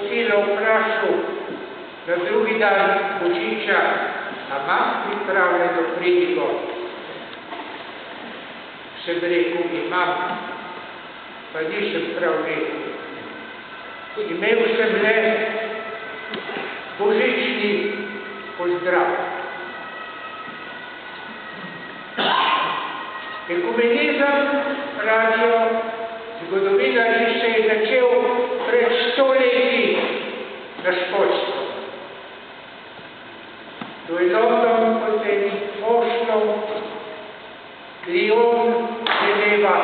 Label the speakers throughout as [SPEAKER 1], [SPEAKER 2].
[SPEAKER 1] Cilo vprašal na drugi dan Božiča, a imam pripravljeno pridigo? Sem rekel, imam, pa nisem prav rekel. Imel sem le božični pozdrav. Ekumenizem, pravijo zgodovinarji, se je začel pred 100 leti na Škotskem. To je London, potem Oslo, Lyon, Ženeva.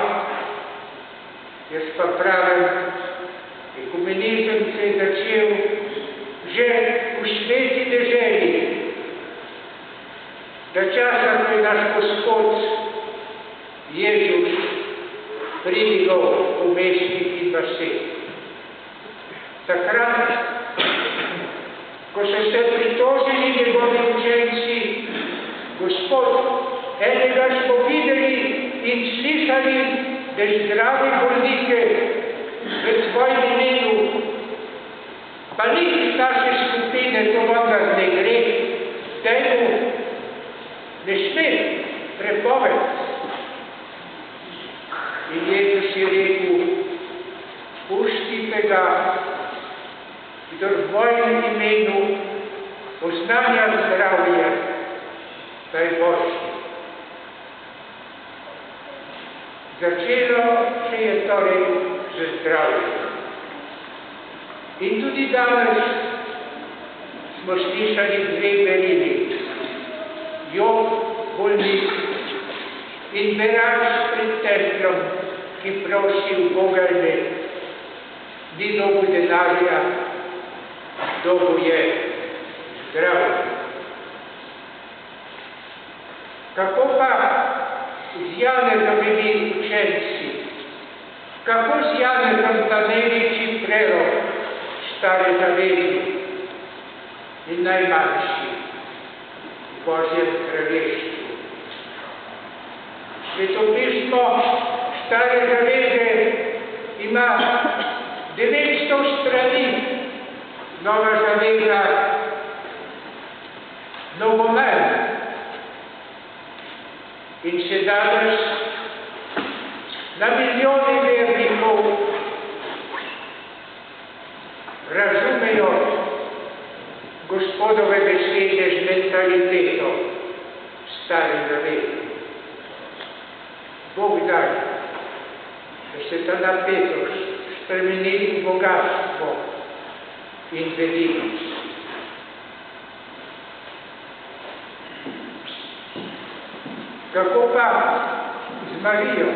[SPEAKER 1] Jaz pa pravim, ekumenizem se je začel že v Sveti deželi, da časa, ko je naš Gospod Jezus pridigal v mestih in vaseh. Takrat, ko so se pritožili njegovi učenci, Gospod, enega smo videli in slišali, da zdravi bolnike v svojem imenu, pa ni iz naše skupine, to vendar ne gre, temu ne sme prepoved. In Jezus je rekel, pustite ga, kdor v mojem imenu oznanja zdravje, da je Božji. Začelo se je torej z zdravjem. In tudi danes smo slišali dve verili, Job, bolnik, in berač pred templom, ki prosi v Boga ime, ni dobil denarja, dobil je zdravje. Kako pa z Janezovimi učenci? Kako z Janezom ta največji prerok Stare zaveze in najmanjši v Božjem kraljestvu? Svetopismo Stare zaveze ima 900 strani, Nova zaveza mnogo manj. In še danes na milijoni vernikov razumejo Gospodove besede z mentaliteto Stare zaveze. Bog daj, da se ta napetost spremeni v bogatstvo in velikost. Kako pa z Marijo?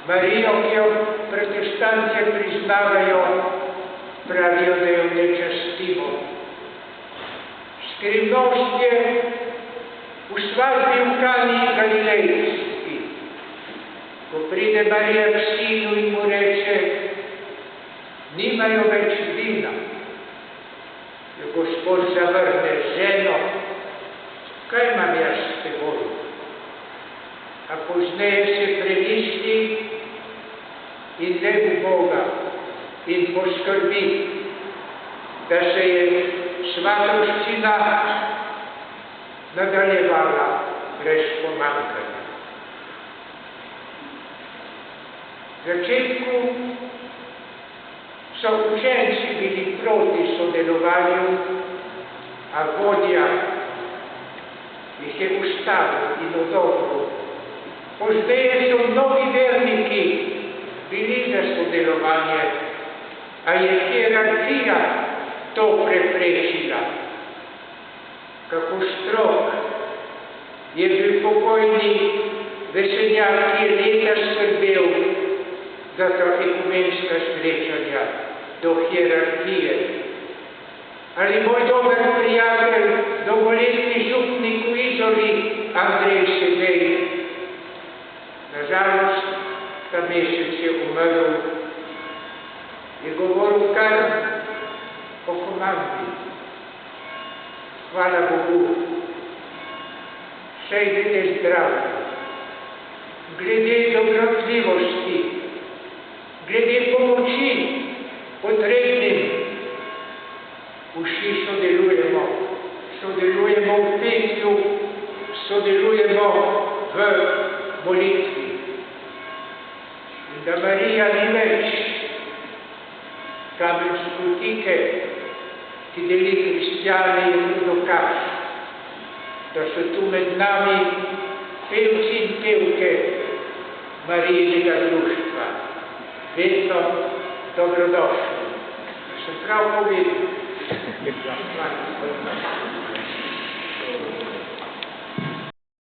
[SPEAKER 1] Marijo, ki jo protestantje priznavajo, pravijo, da jo ne častimo. Skrivnost je v svadbi v Kani Galilejski, ko pride Marija k sinu in mu reče, nimajo več vina. Jo Gospod zavrne, ženo, kaj imam jaz s teboj? A pozneje se premisli in le v Boga in poskrbi, da se je svatovščina nadaljevala brez pomanjkanja. V začetku so učenci bili proti sodelovanju, a vodja jih je ustavil in odobro. Pozneje so mnogi verniki bili za sodelovanje, a je hierarhija to preprečila. Kako strog je bil pokojni Veseljak, ki je leta skrbel za ta ekumenska srečanja do hierarhije. Ali moj dober prijatelj, dolgoletni župnik v Izoli, Andrej Sedej. Nažalost, ta mesec je umrl, je govoril kar o komandi. Hvala Bogu, še idete zdravi. Glede dobrotljivosti, glede pomoči potrebnih Marija ni več kamen spotike, ki deli kristjane, je to dokaz, da so tu med nami pevci in pevke Marijinega društva. Vedno dobrodošli. Sem prav povedal.